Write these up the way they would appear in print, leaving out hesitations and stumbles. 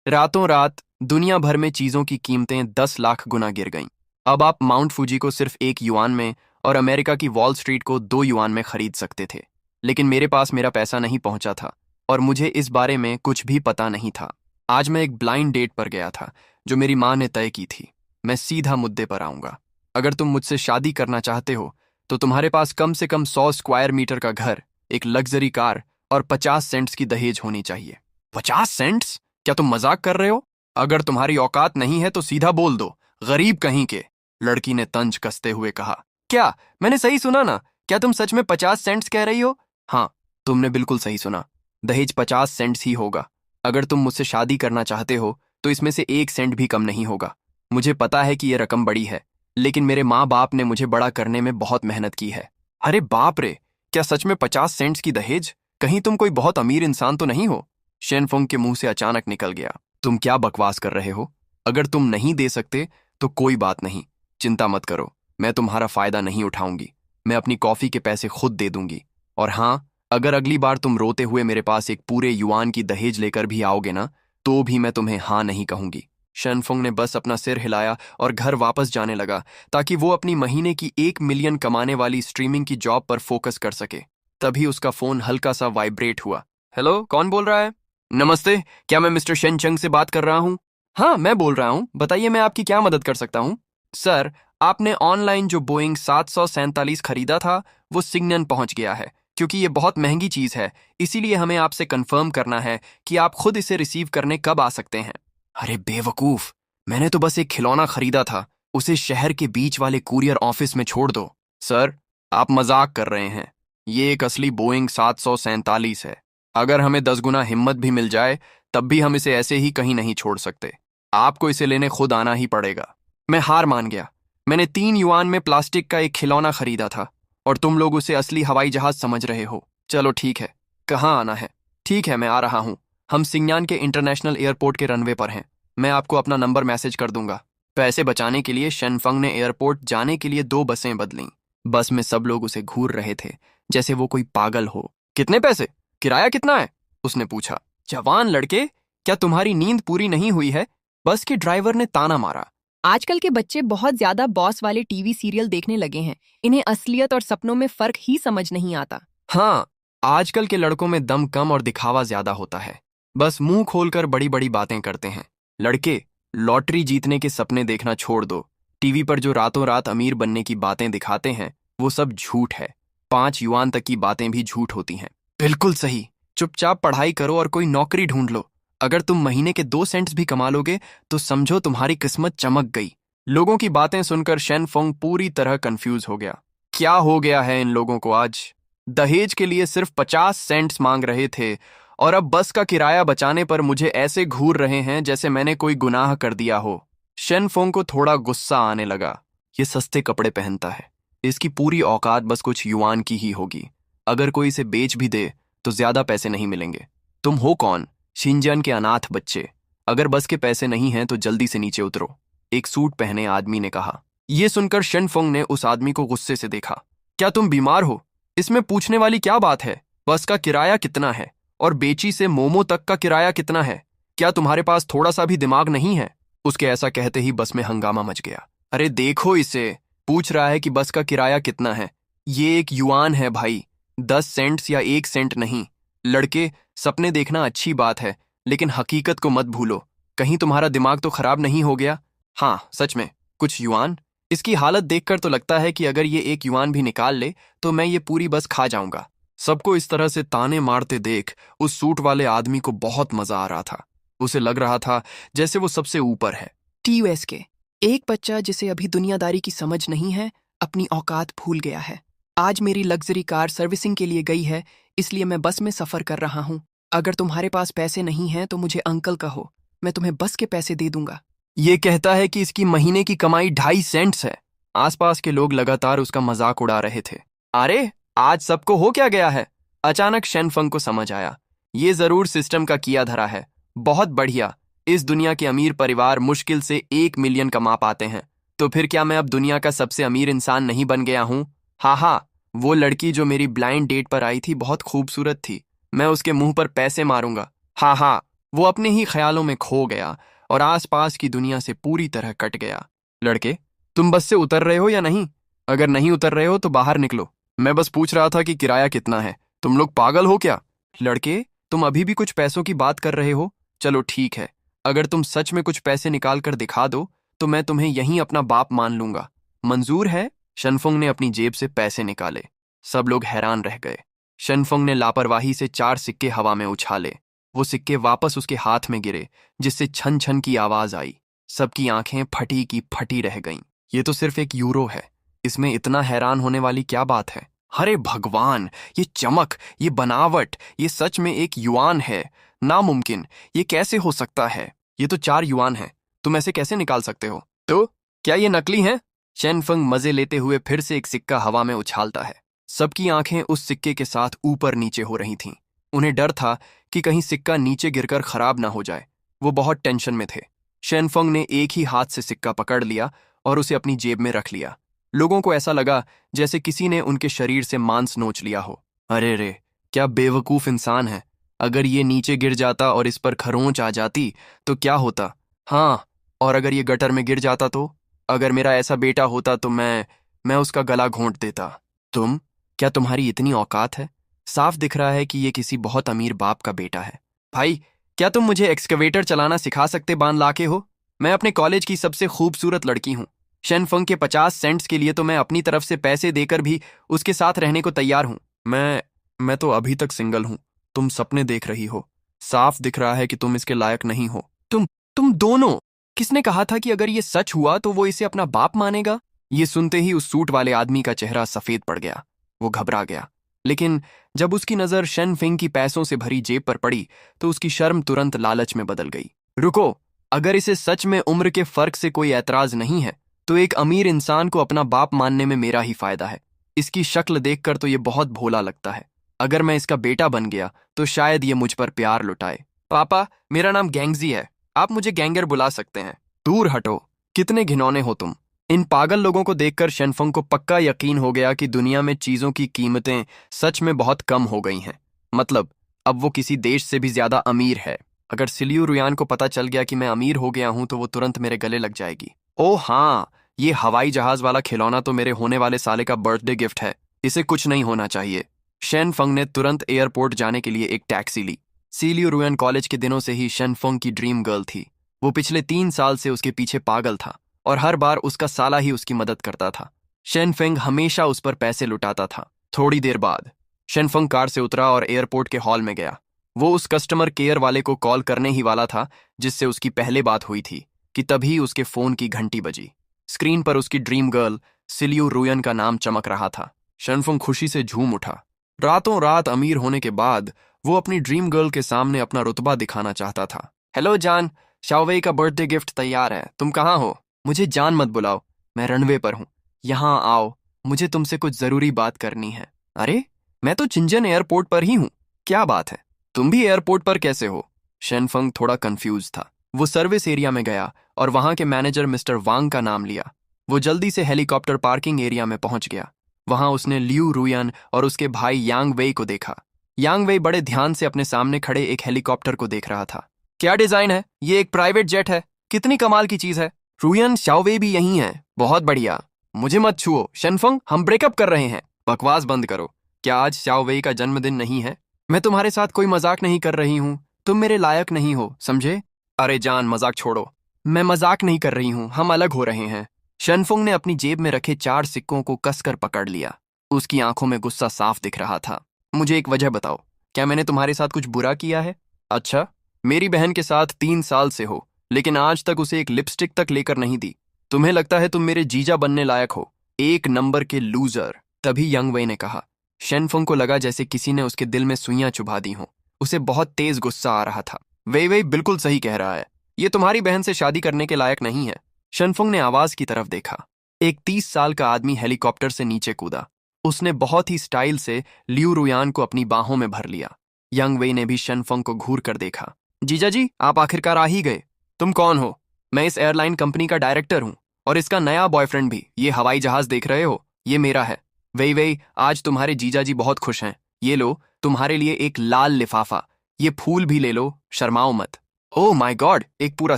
रातों रात दुनिया भर में चीजों की कीमतें 10 लाख गुना गिर गईं। अब आप माउंट फूजी को सिर्फ 1 युआन में और अमेरिका की वॉल स्ट्रीट को 2 युआन में खरीद सकते थे। लेकिन मेरे पास मेरा पैसा नहीं पहुंचा था और मुझे इस बारे में कुछ भी पता नहीं था। आज मैं एक ब्लाइंड डेट पर गया था जो मेरी माँ ने तय की थी। मैं सीधा मुद्दे पर आऊंगा। अगर तुम मुझसे शादी करना चाहते हो तो तुम्हारे पास कम से कम 100 स्क्वायर मीटर का घर, एक लग्जरी कार और 50 सेंट्स की दहेज होनी चाहिए। 50 सेंट्स? क्या तुम मजाक कर रहे हो? अगर तुम्हारी औकात नहीं है तो सीधा बोल दो, गरीब कहीं के। लड़की ने तंज कसते हुए कहा। क्या मैंने सही सुना ना? क्या तुम सच में 50 सेंट्स कह रही हो? हाँ, तुमने बिल्कुल सही सुना। दहेज 50 सेंट्स ही होगा। अगर तुम मुझसे शादी करना चाहते हो तो इसमें से 1 सेंट भी कम नहीं होगा। मुझे पता है कि यह रकम बड़ी है, लेकिन मेरे माँ बाप ने मुझे बड़ा करने में बहुत मेहनत की है। अरे बाप रे, क्या सच में 50 सेंट्स की दहेज? कहीं तुम कोई बहुत अमीर इंसान तो नहीं हो? शेनफोंग के मुंह से अचानक निकल गया। तुम क्या बकवास कर रहे हो? अगर तुम नहीं दे सकते तो कोई बात नहीं, चिंता मत करो। मैं तुम्हारा फायदा नहीं उठाऊंगी। मैं अपनी कॉफी के पैसे खुद दे दूंगी। और हाँ, अगर अगली बार तुम रोते हुए मेरे पास एक पूरे युआन की दहेज लेकर भी आओगे ना, तो भी मैं तुम्हें हाँ नहीं कहूंगी। शेनफोंग ने बस अपना सिर हिलाया और घर वापस जाने लगा ताकि वो अपनी महीने की 1 मिलियन कमाने वाली स्ट्रीमिंग की जॉब पर फोकस कर सके। तभी उसका फोन हल्का सा वाइब्रेट हुआ। हेलो, कौन बोल रहा है? नमस्ते, क्या मैं मिस्टर शेनचंग से बात कर रहा हूँ? हाँ, मैं बोल रहा हूँ। बताइए, मैं आपकी क्या मदद कर सकता हूँ? सर, आपने ऑनलाइन जो बोइंग 747 खरीदा था वो सिग्नन पहुंच गया है। क्योंकि ये बहुत महंगी चीज है, इसीलिए हमें आपसे कंफर्म करना है कि आप खुद इसे रिसीव करने कब आ सकते हैं। अरे बेवकूफ, मैंने तो बस एक खिलौना खरीदा था। उसे शहर के बीच वाले कुरियर ऑफिस में छोड़ दो। सर, आप मजाक कर रहे हैं। ये एक असली बोइंग 747 है। अगर हमें 10 गुना हिम्मत भी मिल जाए तब भी हम इसे ऐसे ही कहीं नहीं छोड़ सकते। आपको इसे लेने खुद आना ही पड़ेगा। मैं हार मान गया। मैंने 3 युआन में प्लास्टिक का एक खिलौना खरीदा था और तुम लोग उसे असली हवाई जहाज समझ रहे हो। चलो ठीक है, कहाँ आना है? ठीक है, मैं आ रहा हूँ। हम सिंगयान के इंटरनेशनल एयरपोर्ट के रनवे पर हैं। मैं आपको अपना नंबर मैसेज कर दूंगा। पैसे बचाने के लिए शेनफंग ने एयरपोर्ट जाने के लिए 2 बसें बदलीं। बस में सब लोग उसे घूर रहे थे जैसे वो कोई पागल हो। कितने पैसे? किराया कितना है? उसने पूछा। जवान लड़के, क्या तुम्हारी नींद पूरी नहीं हुई है? बस के ड्राइवर ने ताना मारा। आजकल के बच्चे बहुत ज्यादा बॉस वाले टीवी सीरियल देखने लगे हैं। इन्हें असलियत और सपनों में फर्क ही समझ नहीं आता। हाँ, आजकल के लड़कों में दम कम और दिखावा ज्यादा होता है। बस मुंह खोलकर बड़ी बड़ी बातें करते हैं। लड़के, लॉटरी जीतने के सपने देखना छोड़ दो। टीवी पर जो रातों रात अमीर बनने की बातें दिखाते हैं वो सब झूठ है। 5 युआन तक की बातें भी झूठ होती हैं। बिल्कुल सही। चुपचाप पढ़ाई करो और कोई नौकरी ढूंढ लो। अगर तुम महीने के 2 सेंट्स भी कमा लोगे तो समझो तुम्हारी किस्मत चमक गई। लोगों की बातें सुनकर शेनफोंग पूरी तरह कंफ्यूज हो गया। क्या हो गया है इन लोगों को आज? दहेज के लिए सिर्फ 50 सेंट्स मांग रहे थे और अब बस का किराया बचाने पर मुझे ऐसे घूर रहे हैं जैसे मैंने कोई गुनाह कर दिया हो। शेनफोंग को थोड़ा गुस्सा आने लगा। ये सस्ते कपड़े पहनता है, इसकी पूरी औकात बस कुछ युआन की ही होगी। अगर कोई इसे बेच भी दे तो ज्यादा पैसे नहीं मिलेंगे। तुम हो कौन? शिनजान के अनाथ बच्चे। अगर बस के पैसे नहीं हैं तो जल्दी से नीचे उतरो, एक सूट पहने आदमी ने कहा। यह सुनकर शेनफोंग ने उस आदमी को गुस्से से देखा। क्या तुम बीमार हो? इसमें पूछने वाली क्या बात है? बस का किराया कितना है और बेची से मोमो तक का किराया कितना है? क्या तुम्हारे पास थोड़ा सा भी दिमाग नहीं है? उसके ऐसा कहते ही बस में हंगामा मच गया। अरे देखो इसे, पूछ रहा है कि बस का किराया कितना है। ये 1 युआन है भाई, 10 सेंट्स या 1 सेंट नहीं। लड़के, सपने देखना अच्छी बात है, लेकिन हकीकत को मत भूलो। कहीं तुम्हारा दिमाग तो खराब नहीं हो गया? हाँ, सच में, कुछ युआन। इसकी हालत देखकर तो लगता है कि अगर ये 1 युआन भी निकाल ले तो मैं ये पूरी बस खा जाऊंगा। सबको इस तरह से ताने मारते देख उस सूट वाले आदमी को बहुत मजा आ रहा था। उसे लग रहा था जैसे वो सबसे ऊपर है। टीयूएस के एक बच्चा जिसे अभी दुनियादारी की समझ नहीं है, अपनी औकात भूल गया है। आज मेरी लग्जरी कार सर्विसिंग के लिए गई है, इसलिए मैं बस में सफर कर रहा हूँ। अगर तुम्हारे पास पैसे नहीं हैं तो मुझे अंकल कहो, मैं तुम्हें बस के पैसे दे दूंगा। ये कहता है कि इसकी महीने की कमाई 2.5 सेंट्स है। आसपास के लोग लगातार उसका मजाक उड़ा रहे थे। अरे, आज सबको हो क्या गया है? अचानक शेनफंग को समझ आया, ये जरूर सिस्टम का किया धरा है। बहुत बढ़िया, इस दुनिया के अमीर परिवार मुश्किल से 1 मिलियन कमा पाते हैं। तो फिर क्या मैं अब दुनिया का सबसे अमीर इंसान नहीं बन गया हूँ? हाँ हाँ, वो लड़की जो मेरी ब्लाइंड डेट पर आई थी बहुत खूबसूरत थी। मैं उसके मुंह पर पैसे मारूंगा। हाँ हाँ, वो अपने ही ख्यालों में खो गया और आसपास की दुनिया से पूरी तरह कट गया। लड़के, तुम बस से उतर रहे हो या नहीं? अगर नहीं उतर रहे हो तो बाहर निकलो। मैं बस पूछ रहा था कि किराया कितना है। तुम लोग पागल हो क्या? लड़के, तुम अभी भी कुछ पैसों की बात कर रहे हो? चलो ठीक है, अगर तुम सच में कुछ पैसे निकाल कर दिखा दो तो मैं तुम्हें यहीं अपना बाप मान लूंगा। मंजूर है? शनफुंग ने अपनी जेब से पैसे निकाले। सब लोग हैरान रह गए। शनफुंग ने लापरवाही से 4 सिक्के हवा में उछाले। वो सिक्के वापस उसके हाथ में गिरे, जिससे छन छन की आवाज आई। सबकी आंखें फटी की फटी रह गईं। ये तो सिर्फ एक यूरो है, इसमें इतना हैरान होने वाली क्या बात है? अरे भगवान, ये चमक, ये बनावट, ये सच में एक युआन है। नामुमकिन, ये कैसे हो सकता है? ये तो 4 युआन है। तुम ऐसे कैसे निकाल सकते हो? तो क्या ये नकली हैं? शेनफंग मजे लेते हुए फिर से एक सिक्का हवा में उछालता है। सबकी आंखें उस सिक्के के साथ ऊपर नीचे हो रही थीं। उन्हें डर था कि कहीं सिक्का नीचे गिरकर खराब ना हो जाए। वो बहुत टेंशन में थे। शेनफंग ने एक ही हाथ से सिक्का पकड़ लिया और उसे अपनी जेब में रख लिया। लोगों को ऐसा लगा जैसे किसी ने उनके शरीर से मांस नोच लिया हो। अरे रे, क्या बेवकूफ इंसान है। अगर ये नीचे गिर जाता और इस पर खरोंच आ जाती तो क्या होता? हाँ, और अगर ये गटर में गिर जाता तो? अगर मेरा ऐसा बेटा होता तो मैं उसका गला घोंट देता। तुम, क्या तुम्हारी इतनी औकात है? साफ दिख रहा है कि ये किसी बहुत अमीर बाप का बेटा है। भाई, क्या तुम मुझे एक्सकवेटर चलाना सिखा सकते बान लाके हो? मैं अपने कॉलेज की सबसे खूबसूरत लड़की हूँ। शेनफंग के 50 सेंट्स के लिए तो मैं अपनी तरफ से पैसे देकर भी उसके साथ रहने को तैयार हूँ। मैं तो अभी तक सिंगल हूँ। तुम सपने देख रही हो। साफ दिख रहा है कि तुम इसके लायक नहीं हो। तुम दोनों, किसने कहा था कि अगर ये सच हुआ तो वो इसे अपना बाप मानेगा? ये सुनते ही उस सूट वाले आदमी का चेहरा सफेद पड़ गया। वो घबरा गया। लेकिन जब उसकी नजर शेनफिंग की पैसों से भरी जेब पर पड़ी तो उसकी शर्म तुरंत लालच में बदल गई। रुको, अगर इसे सच में उम्र के फर्क से कोई ऐतराज नहीं है तो एक अमीर इंसान को अपना बाप मानने में मेरा ही फायदा है। इसकी शक्ल देखकर तो ये बहुत भोला लगता है। अगर मैं इसका बेटा बन गया तो शायद ये मुझ पर प्यार लुटाए। पापा, मेरा नाम गैंगजी है। आप मुझे गैंगर बुला सकते हैं। दूर हटो, कितने घिनौने हो तुम। इन पागल लोगों को देखकर शेनफंग को पक्का यकीन हो गया कि दुनिया में चीजों की कीमतें सच में बहुत कम हो गई हैं। मतलब, अब वो किसी देश से भी ज्यादा अमीर है। अगर सिलियू रुयान को पता चल गया कि मैं अमीर हो गया हूं तो वो तुरंत मेरे गले लग जाएगी। ओह हाँ, ये हवाई जहाज वाला खिलौना तो मेरे होने वाले साले का बर्थडे गिफ्ट है। इसे कुछ नहीं होना चाहिए। शेनफंग ने तुरंत एयरपोर्ट जाने के लिए एक टैक्सी ली। सिलियू रुयान कॉलेज के दिनों से ही शेनफंग की ड्रीम गर्ल थी। वो पिछले 3 साल से उसके पीछे पागल था और हर बार उसका साला ही उसकी मदद करता था। शेनफेंग हमेशा उस पर पैसे लुटाता था। थोड़ी देर बाद शेनफंग कार से उतरा और एयरपोर्ट के हॉल में गया। वो उस कस्टमर केयर वाले को कॉल करने ही वाला था जिससे उसकी पहले बात हुई थी कि तभी उसके फोन की घंटी बजी। स्क्रीन पर उसकी ड्रीम गर्ल सिलियू रुयन का नाम चमक रहा था। शेनफंग खुशी से झूम उठा। रातों रात अमीर होने के बाद वो अपनी ड्रीम गर्ल के सामने अपना रुतबा दिखाना चाहता था। हेलो जान, शाओवेई का बर्थडे गिफ्ट तैयार है। तुम कहाँ हो? मुझे जान मत बुलाओ, मैं रनवे पर हूँ। यहाँ आओ, मुझे तुमसे कुछ जरूरी बात करनी है। अरे, मैं तो चिंजन एयरपोर्ट पर ही हूँ। क्या बात है? तुम भी एयरपोर्ट पर कैसे हो? शेनफंग थोड़ा कंफ्यूज था। वो सर्विस एरिया में गया और वहां के मैनेजर मिस्टर वांग का नाम लिया। वो जल्दी से हेलीकॉप्टर पार्किंग एरिया में पहुंच गया। वहां उसने लियू रुयन और उसके भाई यांग वेई को देखा। यांग वेई बड़े ध्यान से अपने सामने खड़े एक हेलीकॉप्टर को देख रहा था। क्या डिजाइन है? ये एक प्राइवेट जेट है। कितनी कमाल की चीज है। रुयन, शाओवेई भी यही है। बहुत बढ़िया। मुझे मत छुओ शेनफंग, हम ब्रेकअप कर रहे हैं। बकवास बंद करो। क्या आज शाओवेई का जन्मदिन नहीं है? मैं तुम्हारे साथ कोई मजाक नहीं कर रही हूँ। तुम मेरे लायक नहीं हो, समझे? अरे जान, मजाक छोड़ो। मैं मजाक नहीं कर रही हूँ, हम अलग हो रहे हैं। शेनफुंग ने अपनी जेब में रखे 4 सिक्कों को कसकर पकड़ लिया। उसकी आंखों में गुस्सा साफ दिख रहा था। मुझे एक वजह बताओ, क्या मैंने तुम्हारे साथ कुछ बुरा किया है? अच्छा, मेरी बहन के साथ 3 साल से हो, लेकिन आज तक उसे एक लिपस्टिक तक लेकर नहीं दी। तुम्हें लगता है तुम मेरे जीजा बनने लायक हो? एक नंबर के लूजर। तभी यंग वई ने कहा। शेनफुंग को लगा जैसे किसी ने उसके दिल में सुइयां चुभा दी हों। उसे बहुत तेज गुस्सा आ रहा था। वई वई बिल्कुल सही कह रहा है। ये तुम्हारी बहन से शादी करने के लायक नहीं है। शेनफुंग ने आवाज की तरफ देखा। एक 30 साल का आदमी हेलीकॉप्टर से नीचे कूदा। उसने बहुत ही स्टाइल से लियू रुयान को अपनी बाहों में भर लिया। यंग वेई ने भी शेनफुंग को घूर कर देखा। जीजा जी, आप आखिरकार आ ही गए। तुम कौन हो? मैं इस एयरलाइन कंपनी का डायरेक्टर हूँ और इसका नया बॉयफ्रेंड भी। ये हवाई जहाज देख रहे हो, ये मेरा है। वेई वेई, आज तुम्हारे जीजा जी बहुत खुश हैं। ये लो, तुम्हारे लिए एक लाल लिफाफा। ये फूल भी ले लो, शर्माओ मत। ओह माय गॉड, एक पूरा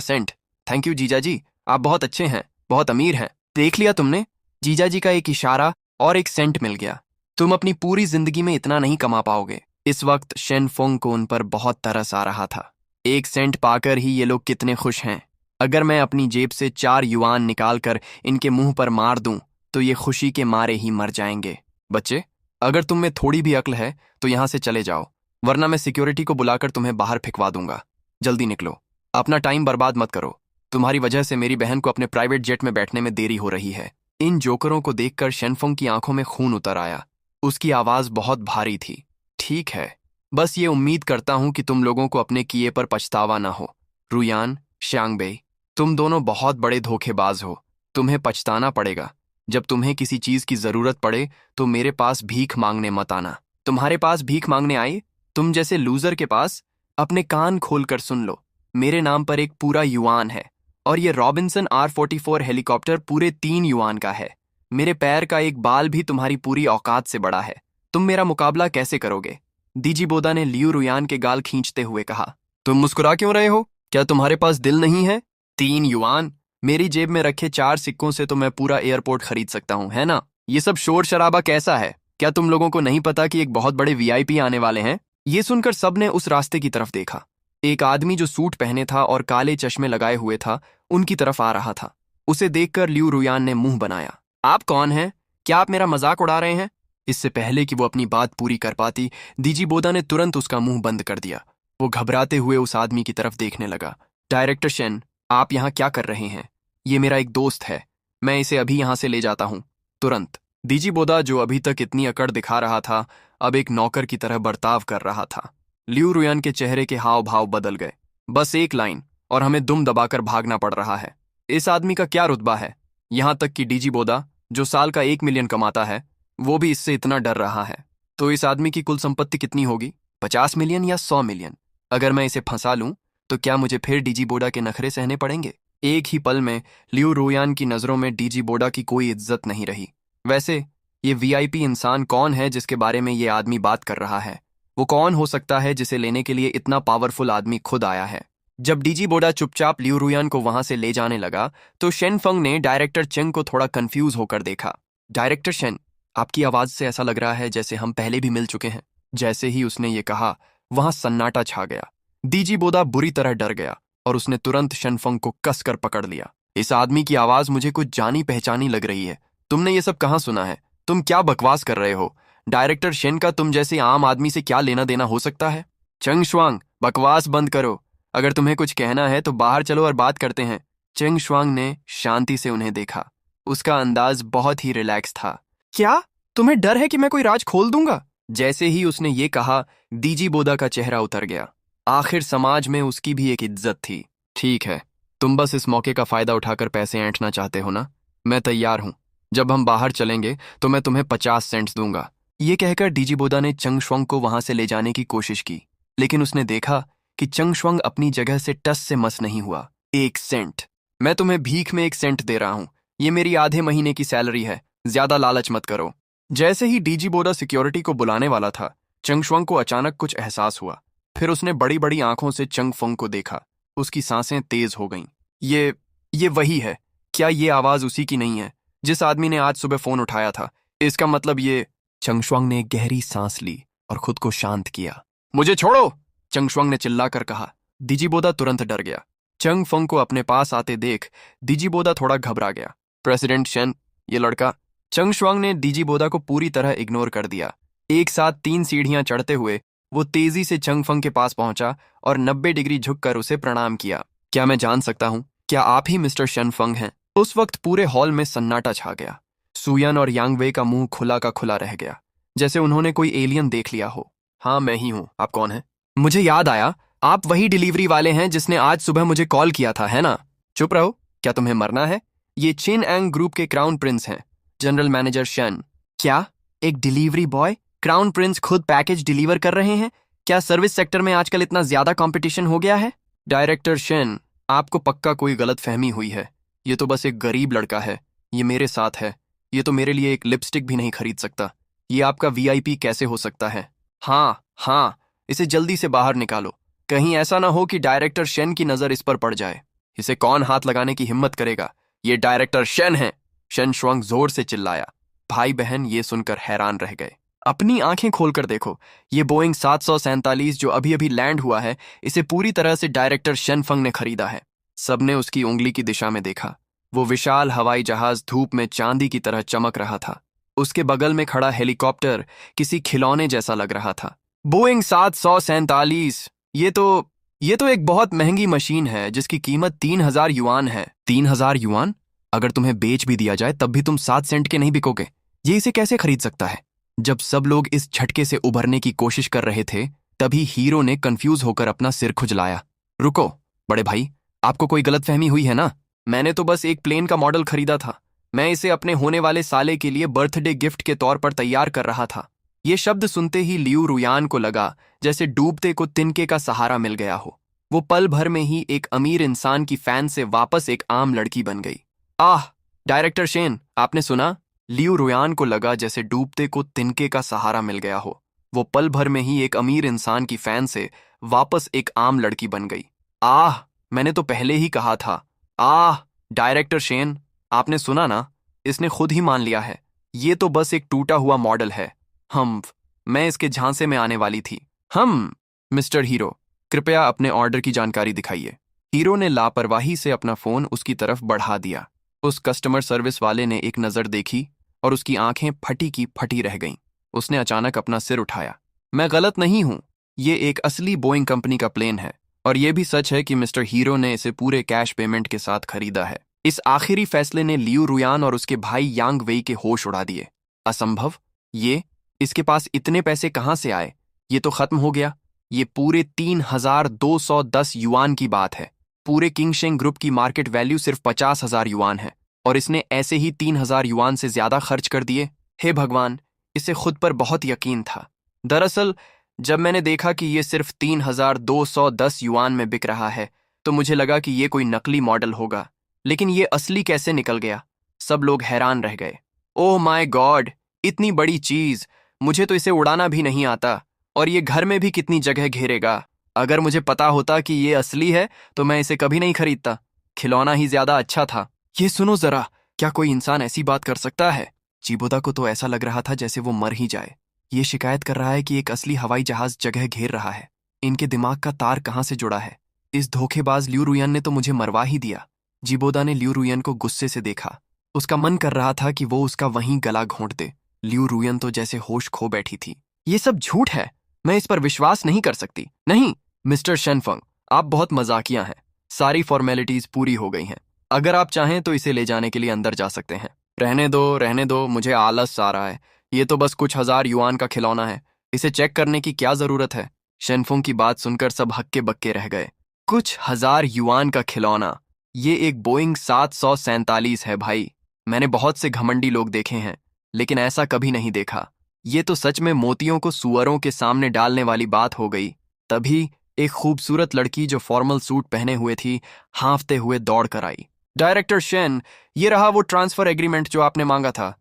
सेंट। थैंक यू जीजा जी, आप बहुत अच्छे हैं, बहुत अमीर हैं। देख लिया तुमने, जीजा जी का एक इशारा और एक सेंट मिल गया। तुम अपनी पूरी जिंदगी में इतना नहीं कमा पाओगे। इस वक्त शेनफोंग को उन पर बहुत तरस आ रहा था। एक सेंट पाकर ही ये लोग कितने खुश हैं। अगर मैं अपनी जेब से 4 युआन निकालकर इनके मुंह पर मार दूं तो ये खुशी के मारे ही मर जाएंगे। बच्चे, अगर तुम में थोड़ी भी अक्ल है तो यहां से चले जाओ, वरना मैं सिक्योरिटी को बुलाकर तुम्हें बाहर फेंकवा दूंगा। जल्दी निकलो, अपना टाइम बर्बाद मत करो। तुम्हारी वजह से मेरी बहन को अपने प्राइवेट जेट में बैठने में देरी हो रही है। इन जोकरों को देखकर शेनफोंग की आंखों में खून उतर आया। उसकी आवाज बहुत भारी थी। ठीक है, बस ये उम्मीद करता हूं कि तुम लोगों को अपने किए पर पछतावा ना हो। रुयान, श्यांगबे, तुम दोनों बहुत बड़े धोखेबाज हो। तुम्हें पछताना पड़ेगा। जब तुम्हें किसी चीज की जरूरत पड़े तो मेरे पास भीख मांगने मत आना। तुम्हारे पास भीख मांगने आई? तुम जैसे लूजर के पास? अपने कान खोलकर सुन लो, मेरे नाम पर एक पूरा युआन है और ये रॉबिन्सन R44 हेलीकॉप्टर पूरे 3 युआन का है। मेरे पैर का एक बाल भी तुम्हारी पूरी औकात से बड़ा है। तुम मेरा मुकाबला कैसे करोगे? दीजीबोदा ने लियू रुयान के गाल खींचते हुए कहा। तुम मुस्कुरा क्यों रहे हो? क्या तुम्हारे पास दिल नहीं है? 3 युआन? मेरी जेब में रखे 4 सिक्कों से तो मैं पूरा एयरपोर्ट खरीद सकता हूँ, है ना? ये सब शोर शराबा कैसा है? क्या तुम लोगों को नहीं पता कि एक बहुत बड़े VIP आने वाले हैं? ये सुनकर सबने उस रास्ते की तरफ देखा। एक आदमी जो सूट पहने था और काले चश्मे लगाए हुए था, उनकी तरफ आ रहा था। उसे देखकर लियू रुयान ने मुंह बनाया। आप कौन हैं? क्या आप मेरा मजाक उड़ा रहे हैं? इससे पहले कि वो अपनी बात पूरी कर पाती, दीजीबोदा ने तुरंत उसका मुंह बंद कर दिया। वो घबराते हुए उस आदमी की तरफ देखने लगा। डायरेक्टर शेन, आप यहाँ क्या कर रहे हैं? ये मेरा एक दोस्त है, मैं इसे अभी यहाँ से ले जाता हूँ, तुरंत। दीजीबोदा, जो अभी तक इतनी अकड़ दिखा रहा था, अब एक नौकर की तरह बर्ताव कर रहा था। लियू रुयान के चेहरे के हाव भाव बदल गए। बस एक लाइन और हमें दुम दबाकर भागना पड़ रहा है। इस आदमी का क्या रुतबा है? यहां तक कि दीजीबोदा, जो साल का 1 मिलियन कमाता है, वो भी इससे इतना डर रहा है। तो इस आदमी की कुल संपत्ति कितनी होगी? 50 मिलियन या 100 मिलियन? अगर मैं इसे फंसा लूं तो क्या मुझे फिर दीजीबोदा के नखरे सहने पड़ेंगे? एक ही पल में लियू रुयान की नजरों में दीजीबोदा की कोई इज्जत नहीं रही। वैसे ये VIP इंसान कौन है जिसके बारे में ये आदमी बात कर रहा है? वो कौन हो सकता है जिसे लेने के लिए इतना पावरफुल आदमी खुद आया है? जब दीजीबोदा चुपचाप लियू रुयान को वहां से ले जाने लगा तो शेनफंग ने डायरेक्टर चेंग को थोड़ा कंफ्यूज होकर देखा। डायरेक्टर शेन, आपकी आवाज से ऐसा लग रहा है जैसे हम पहले भी मिल चुके हैं। जैसे ही उसने ये कहा, वहां सन्नाटा छा गया। दीजीबोदा बुरी तरह डर गया और उसने तुरंत शेनफंग को कसकर पकड़ लिया। इस आदमी की आवाज मुझे कुछ जानी पहचानी लग रही है। तुमने ये सब कहाँ सुना है? तुम क्या बकवास कर रहे हो? डायरेक्टर शेन का तुम जैसे आम आदमी से क्या लेना देना हो सकता है? चेंग शुआंग, बकवास बंद करो। अगर तुम्हें कुछ कहना है तो बाहर चलो और बात करते हैं। चेंग शुआंग ने शांति से उन्हें देखा। उसका अंदाज बहुत ही रिलैक्स था। क्या तुम्हें डर है कि मैं कोई राज खोल दूंगा? जैसे ही उसने ये कहा, दीजीबोदा का चेहरा उतर गया। आखिर समाज में उसकी भी एक इज्जत थी। ठीक है, तुम बस इस मौके का फायदा उठाकर पैसे ऐंठना चाहते हो ना? मैं तैयार हूं। जब हम बाहर चलेंगे तो मैं तुम्हें 50 सेंट्स दूंगा। ये कहकर दीजीबोदा ने चंग शुआंग को वहां से ले जाने की कोशिश की, लेकिन उसने देखा कि चंग शुआंग अपनी जगह से टस से मस नहीं हुआ। 1 सेंट? मैं तुम्हें भीख में 1 सेंट दे रहा हूं। ये मेरी आधे महीने की सैलरी है, ज्यादा लालच मत करो। जैसे ही दीजीबोदा सिक्योरिटी को बुलाने वाला था, चंग शुआंग को अचानक कुछ एहसास हुआ। फिर उसने बड़ी बड़ी आंखों से चंग फंग को देखा। उसकी सांसें तेज हो गईं। ये वही है। क्या ये आवाज उसी की नहीं है जिस आदमी ने आज सुबह फोन उठाया था? इसका मतलब ये। चंग शुआंग ने एक गहरी सांस ली और खुद को शांत किया। मुझे छोड़ो, चंग शुआंग ने चिल्लाकर कहा। दीजीबोदा तुरंत डर गया। चंग फंग को अपने पास आते देख दीजीबोदा थोड़ा घबरा गया। प्रेसिडेंट शेन, ये लड़का। चंग शुआंग ने दीजीबोदा को पूरी तरह इग्नोर कर दिया। एक साथ 3 सीढ़ियां चढ़ते हुए वो तेजी से चंग फंग के पास पहुंचा और 90 डिग्री झुककर उसे प्रणाम किया। क्या मैं जान सकता हूं, क्या आप ही मिस्टर शन फंग हैं? उस वक्त पूरे हॉल में सन्नाटा छा गया। सुयन और यांगवे का मुंह खुला का खुला रह गया, जैसे उन्होंने कोई एलियन देख लिया हो। हाँ, मैं ही हूं। आप कौन हैं? मुझे याद आया, आप वही डिलीवरी वाले हैं जिसने आज सुबह मुझे कॉल किया था, है ना? चुप रहो, क्या तुम्हें मरना है? ये चिन एंग ग्रुप के क्राउन प्रिंस हैं, जनरल मैनेजर शन। क्या एक डिलीवरी बॉय? क्राउन प्रिंस खुद पैकेज डिलीवर कर रहे हैं? क्या सर्विस सेक्टर में आजकल इतना ज्यादा कंपटीशन हो गया है? डायरेक्टर शेन, आपको पक्का कोई गलत फहमी हुई है। ये तो बस एक गरीब लड़का है। ये मेरे साथ है। ये तो मेरे लिए एक लिपस्टिक भी नहीं खरीद सकता। ये आपका VIP कैसे हो सकता है? हाँ, इसे जल्दी से बाहर निकालो। कहीं ऐसा ना हो कि डायरेक्टर शेन की नजर इस पर पड़ जाए। इसे कौन हाथ लगाने की हिम्मत करेगा? ये डायरेक्टर शेन है। शेन शुआंग जोर से चिल्लाया। भाई बहन ये सुनकर हैरान रह गए। अपनी आंखें खोलकर देखो, ये बोइंग 747 जो अभी अभी लैंड हुआ है, इसे पूरी तरह से डायरेक्टर शेन फंग ने खरीदा है। सबने उसकी उंगली की दिशा में देखा। वो विशाल हवाई जहाज धूप में चांदी की तरह चमक रहा था। उसके बगल में खड़ा हेलीकॉप्टर किसी खिलौने जैसा लग रहा था। बोइंग 747, ये तो एक बहुत महंगी मशीन है जिसकी कीमत 3,000 युआन है। 3,000 युआन? अगर तुम्हें बेच भी दिया जाए तब भी तुम 7 सेंट के नहीं बिकोगे। ये इसे कैसे खरीद सकता है? जब सब लोग इस झटके से उभरने की कोशिश कर रहे थे, तभी हीरो ने कंफ्यूज होकर अपना सिर खुजलाया। रुको बड़े भाई, आपको कोई गलतफहमी हुई है ना? मैंने तो बस एक प्लेन का मॉडल खरीदा था। मैं इसे अपने होने वाले साले के लिए बर्थडे गिफ्ट के तौर पर तैयार कर रहा था। ये शब्द सुनते ही लियू रुयान को लगा जैसे डूबते को तिनके का सहारा मिल गया हो। वो पल भर में ही एक अमीर इंसान की फैन से वापस एक आम लड़की बन गई। आह, डायरेक्टर शेन, आपने सुना? लियू रुयान को लगा जैसे डूबते को तिनके का सहारा मिल गया हो। वो पल भर में ही एक अमीर इंसान की फैन से वापस एक आम लड़की बन गई। आह, मैंने तो पहले ही कहा था। आह, डायरेक्टर शेन, आपने सुना ना? इसने खुद ही मान लिया है। ये तो बस एक टूटा हुआ मॉडल है। मैं इसके झांसे में आने वाली थी। मिस्टर हीरो, कृपया अपने ऑर्डर की जानकारी दिखाइए। हीरो ने लापरवाही से अपना फोन उसकी तरफ बढ़ा दिया। उस कस्टमर सर्विस वाले ने एक नजर देखी और उसकी आंखें फटी की फटी रह गईं। उसने अचानक अपना सिर उठाया। मैं गलत नहीं हूं, ये एक असली बोइंग कंपनी का प्लेन है, और ये भी सच है कि मिस्टर हीरो ने इसे पूरे कैश पेमेंट के साथ खरीदा है। इस आखिरी फैसले ने लियू रुयान और उसके भाई यांग वेई के होश उड़ा दिए। असंभव! इसके पास इतने पैसे कहां से आए? ये तो खत्म हो गया। ये पूरे 3,210 युआन की बात है। पूरे किंगशेंग ग्रुप की मार्केट वैल्यू सिर्फ 50,000 युआन है, और इसने ऐसे ही 3,000 युआन से ज्यादा खर्च कर दिए। हे भगवान, इसे खुद पर बहुत यकीन था। दरअसल जब मैंने देखा कि ये सिर्फ 3,210 युआन में बिक रहा है, तो मुझे लगा कि ये कोई नकली मॉडल होगा, लेकिन ये असली कैसे निकल गया? सब लोग हैरान रह गए। ओह माय गॉड, इतनी बड़ी चीज! मुझे तो इसे उड़ाना भी नहीं आता, और ये घर में भी कितनी जगह घेरेगा। अगर मुझे पता होता कि ये असली है तो मैं इसे कभी नहीं खरीदता। खिलौना ही ज्यादा अच्छा था। ये सुनो जरा, क्या कोई इंसान ऐसी बात कर सकता है? चिबोदा को तो ऐसा लग रहा था जैसे वो मर ही जाए। ये शिकायत कर रहा है कि एक असली हवाई जहाज जगह घेर रहा है। इनके दिमाग का तार कहाँ से जुड़ा है? इस धोखेबाज लियू रुयन ने तो मुझे मरवा ही दिया। जिबोदा ने लियू रुयन को गुस्से से देखा। उसका मन कर रहा था कि वो उसका वहीं गला घोंट दे। लियू रुयन तो जैसे होश खो बैठी थी। ये सब झूठ है, मैं इस पर विश्वास नहीं कर सकती। नहीं मिस्टर शेनफंग, आप बहुत मजाकिया हैं। सारी फॉर्मेलिटीज पूरी हो गई हैं। अगर आप चाहें तो इसे ले जाने के लिए अंदर जा सकते हैं। रहने दो, मुझे आलस आ रहा है। ये तो बस कुछ 1,000 युआन का खिलौना है। इसे चेक करने की क्या जरूरत है? शेनफुंग की बात सुनकर सब हक्के बक्के रह गए। कुछ 1,000 युआन का खिलौना? ये एक बोइंग 747 है भाई। मैंने बहुत से घमंडी लोग देखे हैं, लेकिन ऐसा कभी नहीं देखा। ये तो सच में मोतियों को सुअरों के सामने डालने वाली बात हो गई। तभी एक खूबसूरत लड़की जो फॉर्मल सूट पहने हुए थी, हांफते हुए दौड़ कर आई। डायरेक्टर शेन, ये रहा वो ट्रांसफर एग्रीमेंट जो आपने मांगा था।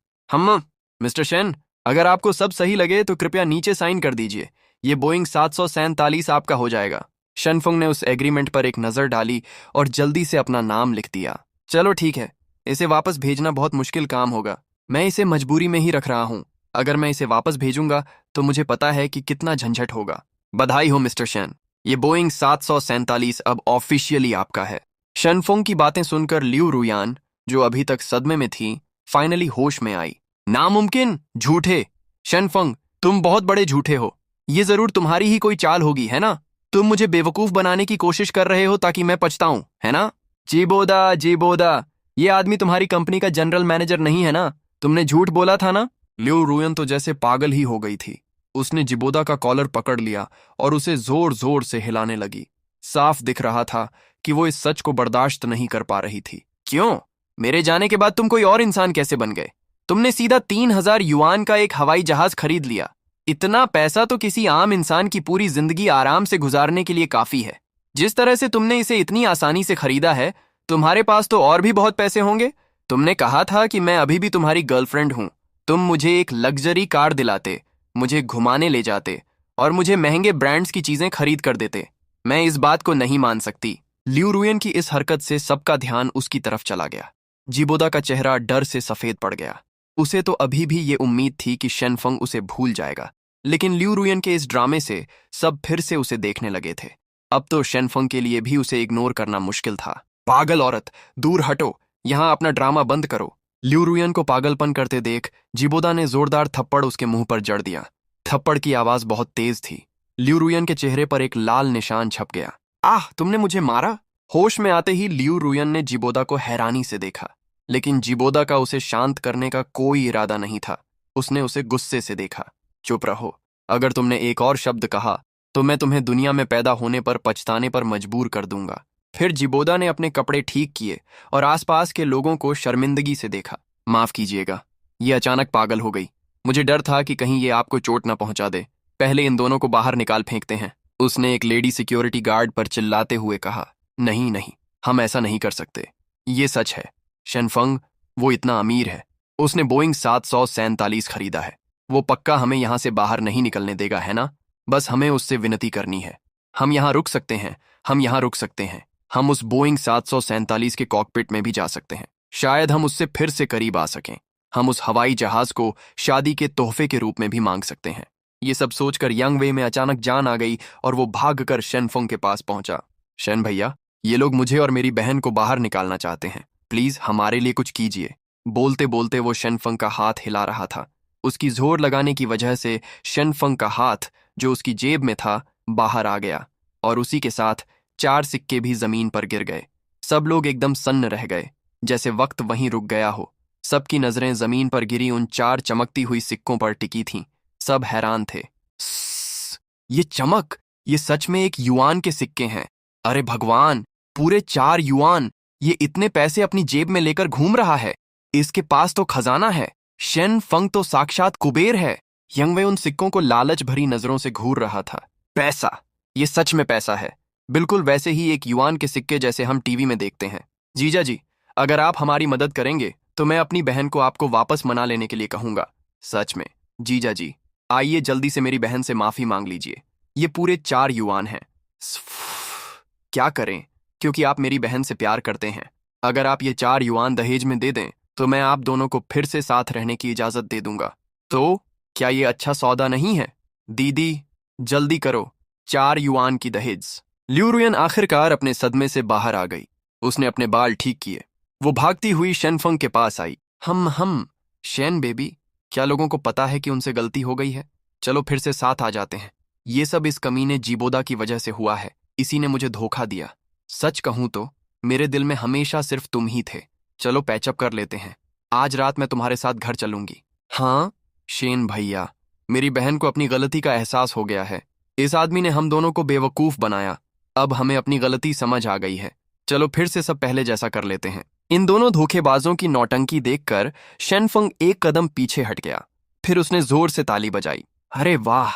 मिस्टर शेन, अगर आपको सब सही लगे तो कृपया नीचे साइन कर दीजिए। ये बोइंग 747 आपका हो जाएगा। शेनफुंग ने उस एग्रीमेंट पर एक नजर डाली और जल्दी से अपना नाम लिख दिया। चलो ठीक है, इसे वापस भेजना बहुत मुश्किल काम होगा। मैं इसे मजबूरी में ही रख रहा हूं। अगर मैं इसे वापस भेजूंगा तो मुझे पता है कि कितना झंझट होगा। बधाई हो मिस्टर शेन, ये बोइंग 747 अब ऑफिशियली आपका है। शेनफुंग की बातें सुनकर लियू रुयान, जो अभी तक सदमे में थी, फाइनली होश में आई। नामुमकिन, झूठे! शेनफुंग, तुम बहुत बड़े झूठे हो। ये जरूर तुम्हारी ही कोई चाल होगी, है ना? तुम मुझे बेवकूफ बनाने की कोशिश कर रहे हो ताकि मैं पछताऊं, है ना? जीबोदा, ये आदमी तुम्हारी कंपनी का जनरल मैनेजर नहीं है ना? तुमने झूठ बोला था ना? लियू रुयन तो जैसे पागल ही हो गई थी। उसने जिबोदा का कॉलर पकड़ लिया और उसे जोर जोर से हिलाने लगी। साफ दिख रहा था कि वो इस सच को बर्दाश्त नहीं कर पा रही थी। क्यों? मेरे जाने के बाद तुम कोई और इंसान कैसे बन गए? तुमने सीधा 3,000 युआन का एक हवाई जहाज खरीद लिया। इतना पैसा तो किसी आम इंसान की पूरी जिंदगी आराम से गुजारने के लिए काफी है। जिस तरह से तुमने इसे इतनी आसानी से खरीदा है, तुम्हारे पास तो और भी बहुत पैसे होंगे। तुमने कहा था कि मैं अभी भी तुम्हारी गर्लफ्रेंड हूं। तुम मुझे एक लग्जरी कार दिलाते, मुझे घुमाने ले जाते और मुझे महंगे ब्रांड्स की चीजें खरीद कर देते। मैं इस बात को नहीं मान सकती। लियू रुयन की इस हरकत से सबका ध्यान उसकी तरफ चला गया। जिबोदा का चेहरा डर से सफेद पड़ गया। उसे तो अभी भी ये उम्मीद थी कि शेनफंग उसे भूल जाएगा, लेकिन लियू रुयन के इस ड्रामे से सब फिर से उसे देखने लगे थे। अब तो शेनफंग के लिए भी उसे इग्नोर करना मुश्किल था। पागल औरत, दूर हटो, यहां अपना ड्रामा बंद करो। लियू रुयन को पागलपन करते देख जिबोदा ने जोरदार थप्पड़ उसके मुंह पर जड़ दिया। थप्पड़ की आवाज बहुत तेज थी। लियू रुयन के चेहरे पर एक लाल निशान छप गया। आह, तुमने मुझे मारा? होश में आते ही लियू रुयन ने जिबोदा को हैरानी से देखा, लेकिन जिबोदा का उसे शांत करने का कोई इरादा नहीं था। उसने उसे गुस्से से देखा। चुप रहो, अगर तुमने एक और शब्द कहा तो मैं तुम्हें दुनिया में पैदा होने पर पछताने पर मजबूर कर दूंगा। फिर जिबोदा ने अपने कपड़े ठीक किए और आसपास के लोगों को शर्मिंदगी से देखा। माफ कीजिएगा, ये अचानक पागल हो गई। मुझे डर था कि कहीं ये आपको चोट ना पहुंचा दे। पहले इन दोनों को बाहर निकाल फेंकते हैं। उसने एक लेडी सिक्योरिटी गार्ड पर चिल्लाते हुए कहा। नहीं नहीं, हम ऐसा नहीं कर सकते। ये सच है। शेनफंग, वो इतना अमीर है। उसने बोइंग 747 खरीदा है। वो पक्का हमें यहां से बाहर नहीं निकलने देगा, है ना? बस हमें उससे विनती करनी है। हम यहां रुक सकते हैं, हम यहां रुक सकते हैं। हम उस बोइंग 747 के कॉकपिट में भी जा सकते हैं। शायद हम उससे फिर से करीब आ सकें। हम उस हवाई जहाज को शादी के तोहफे के रूप में भी मांग सकते हैं। ये सब सोचकर यांग वे में अचानक जान आ गई और वो भागकर शेनफंग के पास पहुंचा। शेन भैया, ये लोग मुझे और मेरी बहन को बाहर निकालना चाहते हैं। प्लीज हमारे लिए कुछ कीजिए। बोलते बोलते वो शेनफंग का हाथ हिला रहा था। उसकी जोर लगाने की वजह से शेनफंग का हाथ, जो उसकी जेब में था, बाहर आ गया और उसी के साथ 4 सिक्के भी जमीन पर गिर गए। सब लोग एकदम सन्न रह गए, जैसे वक्त वहीं रुक गया हो। सबकी नजरें जमीन पर गिरी उन 4 चमकती हुई सिक्कों पर टिकी थीं। सब हैरान थे। ये चमक, ये सच में एक युआन के सिक्के हैं। अरे भगवान, पूरे 4 युआन! ये इतने पैसे अपनी जेब में लेकर घूम रहा है। इसके पास तो खजाना है। शेनफंग तो साक्षात कुबेर है। यंगवे उन सिक्कों को लालच भरी नजरों से घूर रहा था। पैसा, ये सच में पैसा है। बिल्कुल वैसे ही एक युआन के सिक्के जैसे हम टीवी में देखते हैं। जीजा जी, अगर आप हमारी मदद करेंगे तो मैं अपनी बहन को आपको वापस मना लेने के लिए कहूंगा। सच में जीजा जी, आइए जल्दी से मेरी बहन से माफी मांग लीजिए। ये पूरे 4 युआन हैं। क्या करें, क्योंकि आप मेरी बहन से प्यार करते हैं। अगर आप ये 4 युआन दहेज में दे दें तो मैं आप दोनों को फिर से साथ रहने की इजाजत दे दूंगा। तो क्या ये अच्छा सौदा नहीं है? दीदी, जल्दी करो, 4 युआन की दहेज। लियू रुयन आखिरकार अपने सदमे से बाहर आ गई। उसने अपने बाल ठीक किए। वो भागती हुई शेनफंग के पास आई। हम शेन बेबी, क्या लोगों को पता है कि उनसे गलती हो गई है? चलो फिर से साथ आ जाते हैं। ये सब इस कमीने जिबोदा की वजह से हुआ है। इसी ने मुझे धोखा दिया। सच कहूं तो मेरे दिल में हमेशा सिर्फ तुम ही थे। चलो पैचअप कर लेते हैं। आज रात मैं तुम्हारे साथ घर चलूंगी। हाँ शेन भैया, मेरी बहन को अपनी गलती का एहसास हो गया है। इस आदमी ने हम दोनों को बेवकूफ बनाया। अब हमें अपनी गलती समझ आ गई है। चलो फिर से सब पहले जैसा कर लेते हैं। इन दोनों धोखेबाजों की नौटंकी देखकर शेनफंग एक कदम पीछे हट गया। फिर उसने जोर से ताली बजाई। अरे वाह,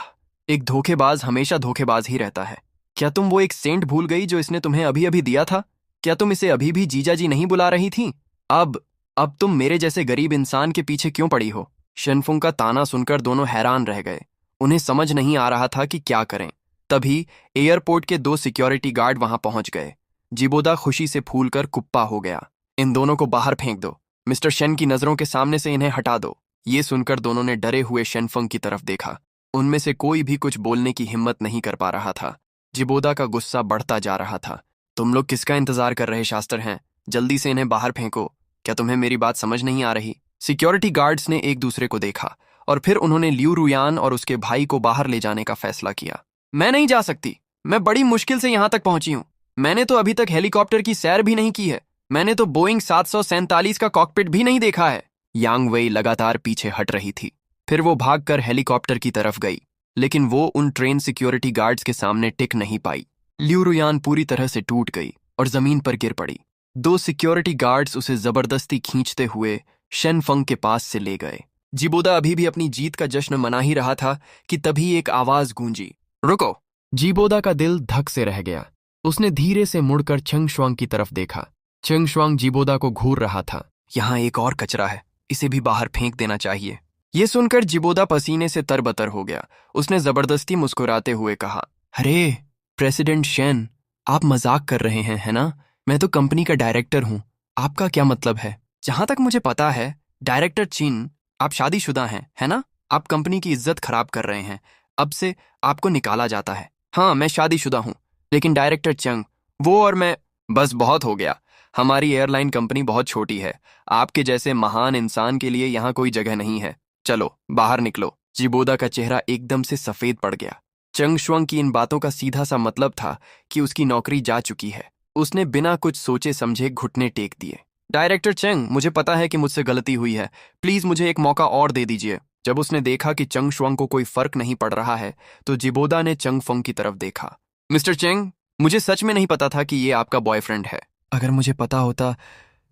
एक धोखेबाज हमेशा धोखेबाज ही रहता है। क्या तुम वो एक सेंट भूल गई जो इसने तुम्हें अभी अभी दिया था? क्या तुम इसे अभी भी जीजा जी नहीं बुला रही थी? अब तुम मेरे जैसे गरीब इंसान के पीछे क्यों पड़ी हो? शेनफुंग का ताना सुनकर दोनों हैरान रह गए। उन्हें समझ नहीं आ रहा था कि क्या करें। तभी एयरपोर्ट के 2 सिक्योरिटी गार्ड वहां पहुंच गए। जिबोदा खुशी से फूलकर कुप्पा हो गया। इन दोनों को बाहर फेंक दो। मिस्टर शेन की नजरों के सामने से इन्हें हटा दो। ये सुनकर दोनों ने डरे हुए शेनफंग की तरफ देखा। उनमें से कोई भी कुछ बोलने की हिम्मत नहीं कर पा रहा था। जिबोदा का गुस्सा बढ़ता जा रहा था। तुम लोग किसका इंतजार कर रहे शास्त्र हैं? जल्दी से इन्हें बाहर फेंको। क्या तुम्हें मेरी बात समझ नहीं आ रही? सिक्योरिटी गार्ड्स ने एक दूसरे को देखा और फिर उन्होंने लियू रुयान और उसके भाई को बाहर ले जाने का फैसला किया। मैं नहीं जा सकती। मैं बड़ी मुश्किल से यहां तक पहुंची हूं। मैंने तो अभी तक हेलीकॉप्टर की सैर भी नहीं की है। मैंने तो बोइंग 747 का कॉकपिट भी नहीं देखा है। यांग वेई लगातार पीछे हट रही थी। फिर वो भागकर हेलीकॉप्टर की तरफ गई, लेकिन वो उन ट्रेन सिक्योरिटी गार्ड्स के सामने टिक नहीं पाई। लियू रुयान पूरी तरह से टूट गई और जमीन पर गिर पड़ी। 2 सिक्योरिटी गार्ड्स उसे जबरदस्ती खींचते हुए शेनफंग के पास से ले गए। जिबोदा अभी भी अपनी जीत का जश्न मना ही रहा था कि तभी एक आवाज गूंजी, रुको। जिबोदा का दिल धक से रह गया। उसने धीरे से मुड़कर चंगशुआंग की तरफ देखा। चंगशुआंग जिबोदा को घूर रहा था। यहाँ एक और कचरा है, इसे भी बाहर फेंक देना चाहिए। ये सुनकर जिबोदा पसीने से तरबतर हो गया। उसने जबरदस्ती मुस्कुराते हुए कहा, अरे प्रेसिडेंट शेन, आप मजाक कर रहे हैं, है ना? मैं तो कंपनी का डायरेक्टर हूं। आपका क्या मतलब है? जहां तक मुझे पता है, डायरेक्टर चिन, आप शादीशुदा हैं, है ना? आप कंपनी की इज्जत खराब कर रहे हैं। अब से आपको निकाला जाता है। हाँ, मैं शादीशुदा हूं, लेकिन डायरेक्टर चंग, वो और मैं, बस बहुत हो गया। हमारी एयरलाइन कंपनी बहुत छोटी है। आपके जैसे महान इंसान के लिए यहाँ कोई जगह नहीं है। चलो बाहर निकलो। जिबोदा का चेहरा एकदम से सफेद पड़ गया। चंग शुआंग की इन बातों का सीधा सा मतलब था कि उसकी नौकरी जा चुकी है। उसने बिना कुछ सोचे समझे घुटने टेक दिए। डायरेक्टर चंग, मुझे पता है कि मुझसे गलती हुई है। प्लीज मुझे एक मौका और दे दीजिए। जब उसने देखा कि चंग शुआंग को कोई फर्क नहीं पड़ रहा है, तो जिबोदा ने चंग फंग की तरफ देखा। मिस्टर चेंग, मुझे सच में नहीं पता था कि ये आपका बॉयफ्रेंड है। अगर मुझे पता होता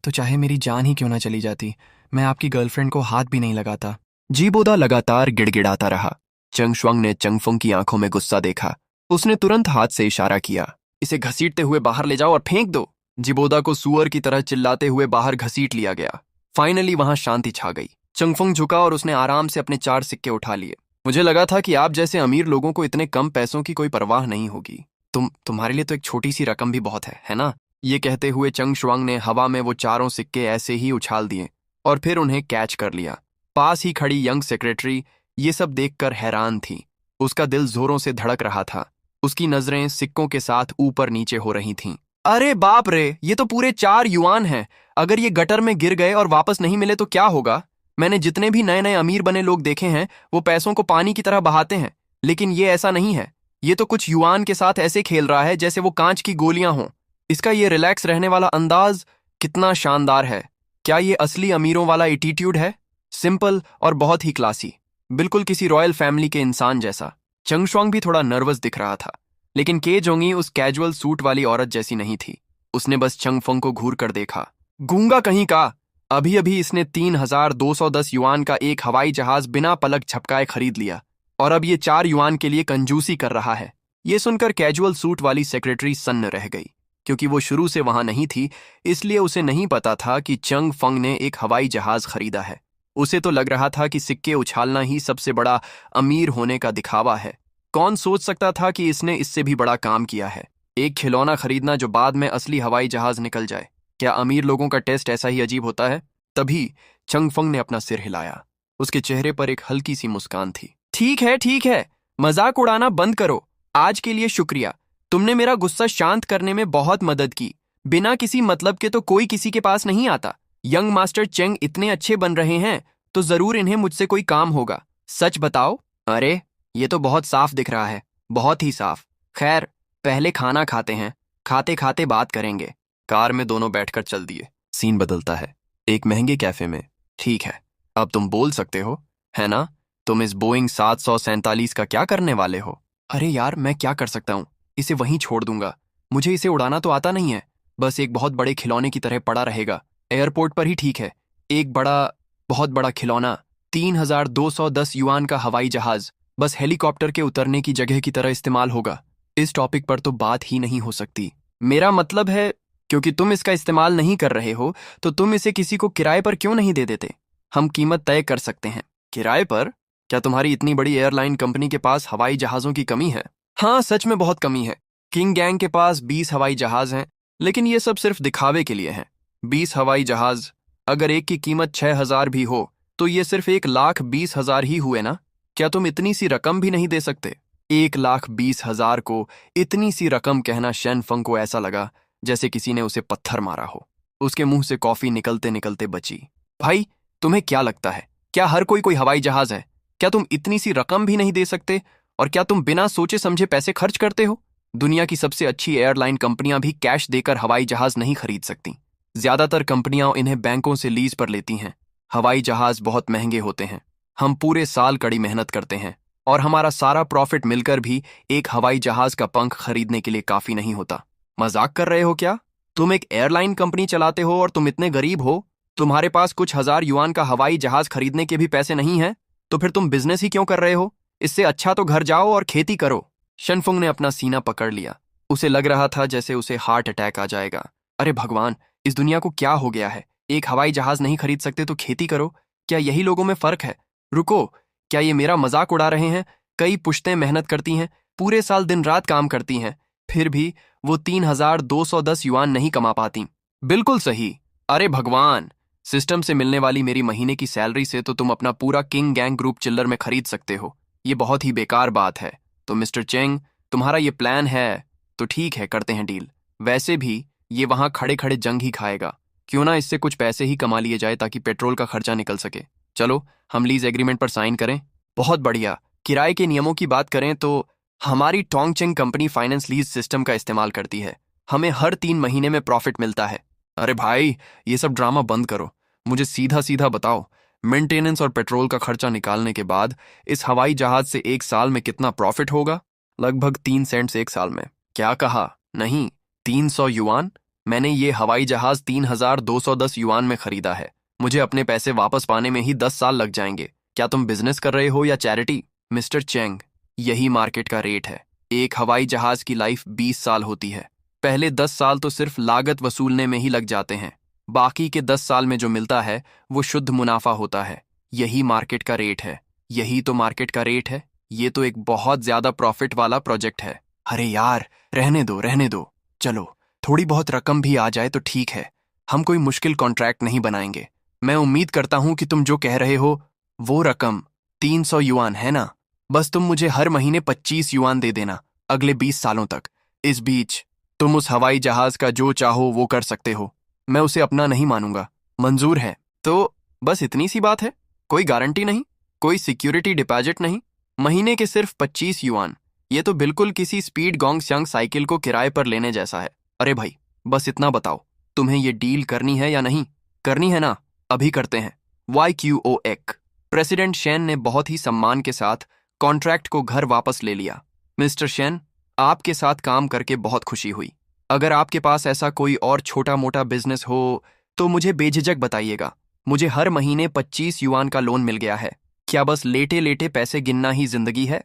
तो चाहे मेरी जान ही क्यों ना चली जाती, मैं आपकी गर्लफ्रेंड को हाथ भी नहीं लगाता। जीबोदा लगातार गिड़गिड़ाता रहा। चंग शुआंग ने चंगफुंग की आंखों में गुस्सा देखा। उसने तुरंत हाथ से इशारा किया, इसे घसीटते हुए बाहर ले जाओ और फेंक दो। जिबोदा को सुअर की तरह चिल्लाते हुए बाहर घसीट लिया गया। फाइनली वहां शांति छा गई। चंगफुंग झुका और उसने आराम से अपने 4 सिक्के उठा लिए। मुझे लगा था कि आप जैसे अमीर लोगों को इतने कम पैसों की कोई परवाह नहीं होगी। तुम्हारे लिए तो एक छोटी सी रकम भी बहुत है ना? ये कहते हुए चंग शुआंग ने हवा में वो चारों सिक्के ऐसे ही उछाल दिए और फिर उन्हें कैच कर लिया। पास ही खड़ी यंग सेक्रेटरी ये सब देखकर हैरान थी। उसका दिल जोरों से धड़क रहा था। उसकी नजरें सिक्कों के साथ ऊपर नीचे हो रही थीं। अरे बाप रे, ये तो पूरे 4 युआन हैं। अगर ये गटर में गिर गए और वापस नहीं मिले तो क्या होगा? मैंने जितने भी नए नए अमीर बने लोग देखे हैं, वो पैसों को पानी की तरह बहाते हैं, लेकिन ये ऐसा नहीं है। ये तो कुछ युआन के साथ ऐसे खेल रहा है जैसे वो कांच की गोलियां हों। इसका ये रिलैक्स रहने वाला अंदाज कितना शानदार है। क्या ये असली अमीरों वाला एटीट्यूड है? सिंपल और बहुत ही क्लासी, बिल्कुल किसी रॉयल फैमिली के इंसान जैसा। चंग शुआंग भी थोड़ा नर्वस दिख रहा था, लेकिन के जोंगी उस कैजुअल सूट वाली औरत जैसी नहीं थी। उसने बस चंग फंग को घूर कर देखा। गूंगा कहीं का, अभी अभी इसने 3210 युआन का एक हवाई जहाज बिना पलक झपकाए खरीद लिया, और अब ये 4 युआन के लिए कंजूसी कर रहा है। ये सुनकर कैजुअल सूट वाली सेक्रेटरी सन्न रह गई। क्योंकि वो शुरू से वहां नहीं थी, इसलिए उसे नहीं पता था कि चंग फंग ने एक हवाई जहाज खरीदा है। उसे तो लग रहा था कि सिक्के उछालना ही सबसे बड़ा अमीर होने का दिखावा है। कौन सोच सकता था कि इसने इससे भी बड़ा काम किया है, एक खिलौना खरीदना जो बाद में असली हवाई जहाज निकल जाए। क्या अमीर लोगों का टेस्ट ऐसा ही अजीब होता है? तभी चंग फंग ने अपना सिर हिलाया। उसके चेहरे पर एक हल्की सी मुस्कान थी। ठीक है, मजाक उड़ाना बंद करो। आज के लिए शुक्रिया। तुमने मेरा गुस्सा शांत करने में बहुत मदद की। बिना किसी मतलब के तो कोई किसी के पास नहीं आता। यंग मास्टर चेंग इतने अच्छे बन रहे हैं तो जरूर इन्हें मुझसे कोई काम होगा। सच बताओ। अरे ये तो बहुत साफ दिख रहा है, बहुत ही साफ। खैर, पहले खाना खाते हैं, खाते खाते बात करेंगे। कार में दोनों बैठकर चल दिए। सीन बदलता है एक महंगे कैफे में। ठीक है, अब तुम बोल सकते हो, है ना? तुम इस बोइंग 747 का क्या करने वाले हो? अरे यार, मैं क्या कर सकता हूँ? इसे वहीं छोड़ दूंगा। मुझे इसे उड़ाना तो आता नहीं है, बस एक बहुत बड़े खिलौने की तरह पड़ा रहेगा। एयरपोर्ट पर ही ठीक है। एक बहुत बड़ा खिलौना, 3210 युआन का हवाई जहाज, बस हेलीकॉप्टर के उतरने की जगह की तरह इस्तेमाल होगा। इस टॉपिक पर तो बात ही नहीं हो सकती। मेरा मतलब है, क्योंकि तुम इसका इस्तेमाल नहीं कर रहे हो, तो तुम इसे किसी को किराए पर क्यों नहीं दे देते? हम कीमत तय कर सकते हैं। किराए पर? क्या तुम्हारी इतनी बड़ी एयरलाइन कंपनी के पास हवाई जहाज़ों की कमी है? हाँ, सच में बहुत कमी है। किंग गैंग के पास 20 हवाई जहाज हैं, लेकिन ये सब सिर्फ दिखावे के लिए हैं। 20 हवाई जहाज, अगर एक की कीमत 6000 भी हो, तो ये सिर्फ 1,20,000 ही हुए ना? क्या तुम इतनी सी रकम भी नहीं दे सकते? 1,20,000 को इतनी सी रकम कहना शेन फंग को ऐसा लगा जैसे किसी ने उसे पत्थर मारा हो। उसके मुंह से कॉफी निकलते निकलते बची। भाई, तुम्हें क्या लगता है, क्या हर कोई हवाई जहाज है? क्या तुम इतनी सी रकम भी नहीं दे सकते? और क्या तुम बिना सोचे समझे पैसे खर्च करते हो? दुनिया की सबसे अच्छी एयरलाइन कंपनियां भी कैश देकर हवाई जहाज नहीं खरीद सकती। ज्यादातर कंपनियां इन्हें बैंकों से लीज पर लेती हैं। हवाई जहाज बहुत महंगे होते हैं। हम पूरे साल कड़ी मेहनत करते हैं और हमारा सारा प्रॉफिट मिलकर भी एक हवाई जहाज का पंख खरीदने के लिए काफी नहीं होता। मजाक कर रहे हो क्या? तुम एक एयरलाइन कंपनी चलाते हो और तुम इतने गरीब हो? तुम्हारे पास कुछ हजार युआन का हवाई जहाज खरीदने के भी पैसे नहीं हैं? तो फिर तुम बिजनेस ही क्यों कर रहे हो? इससे अच्छा तो घर जाओ और खेती करो। शनफुंग ने अपना सीना पकड़ लिया। उसे लग रहा था जैसे उसे हार्ट अटैक आ जाएगा। अरे भगवान, इस दुनिया को क्या हो गया है? एक हवाई जहाज नहीं खरीद सकते तो खेती करो? क्या यही लोगों में फर्क है? रुको, क्या ये मेरा मजाक उड़ा रहे हैं? कई पुश्तें मेहनत करती हैं, पूरे साल दिन रात काम करती हैं, फिर भी वो 3,210 युआन नहीं कमा पाती। बिल्कुल सही। अरे भगवान, सिस्टम से मिलने वाली मेरी महीने की सैलरी से तो तुम अपना पूरा किंग गैंग ग्रुप चिल्लर में खरीद सकते हो। ये बहुत ही बेकार बात है। तो मिस्टर चेंग, तुम्हारा ये प्लान है तो ठीक है, करते हैं डील। वैसे भी ये वहां खड़े खड़े जंग ही खाएगा, क्यों ना इससे कुछ पैसे ही कमा लिए जाए ताकि पेट्रोल का खर्चा निकल सके। चलो हम लीज एग्रीमेंट पर साइन करें। बहुत बढ़िया। किराए के नियमों की बात करें तो हमारी टोंगचेंग कंपनी फाइनेंस लीज सिस्टम का इस्तेमाल करती है। हमें हर 3 महीने में प्रॉफिट मिलता है। अरे भाई, ये सब ड्रामा बंद करो, मुझे सीधा सीधा बताओ, मेंटेनेंस और पेट्रोल का खर्चा निकालने के बाद इस हवाई जहाज से एक साल में कितना प्रॉफिट होगा? लगभग 3 सेंट्स एक साल में। क्या कहा? नहीं, 300 युआन। मैंने ये हवाई जहाज 3,210 युआन में खरीदा है। मुझे अपने पैसे वापस पाने में ही 10 साल लग जाएंगे। क्या तुम बिजनेस कर रहे हो या चैरिटी? मिस्टर चेंग, यही मार्केट का रेट है। एक हवाई जहाज की लाइफ 20 साल होती है। पहले 10 साल तो सिर्फ लागत वसूलने में ही लग जाते हैं, बाकी के 10 साल में जो मिलता है वो शुद्ध मुनाफा होता है। यही मार्केट का रेट है। यही तो मार्केट का रेट है। ये तो एक बहुत ज्यादा प्रॉफिट वाला प्रोजेक्ट है। अरे यार, रहने दो रहने दो। चलो, थोड़ी बहुत रकम भी आ जाए तो ठीक है। हम कोई मुश्किल कॉन्ट्रैक्ट नहीं बनाएंगे। मैं उम्मीद करता हूं कि तुम जो कह रहे हो वो रकम 300 युआन है ना? बस तुम मुझे हर महीने 25 युआन दे देना अगले 20 सालों तक। इस बीच तुम उस हवाई जहाज का जो चाहो वो कर सकते हो। मैं उसे अपना नहीं मानूंगा। मंजूर है? तो बस इतनी सी बात है? कोई गारंटी नहीं, कोई सिक्योरिटी डिपॉजिट नहीं, महीने के सिर्फ 25 युआन। ये तो बिल्कुल किसी स्पीड गोंगस्यांग साइकिल को किराए पर लेने जैसा है। अरे भाई, बस इतना बताओ, तुम्हें ये डील करनी है या नहीं? करनी है ना? अभी करते हैं। YQOEC। प्रेसिडेंट शेन ने बहुत ही सम्मान के साथ कॉन्ट्रैक्ट को घर वापस ले लिया। मिस्टर शेन, आपके साथ काम करके बहुत खुशी हुई। अगर आपके पास ऐसा कोई और छोटा मोटा बिजनेस हो तो मुझे बेझिझक बताइएगा। मुझे हर महीने 25 युआन का लोन मिल गया है। क्या बस लेटे लेटे पैसे गिनना ही जिंदगी है?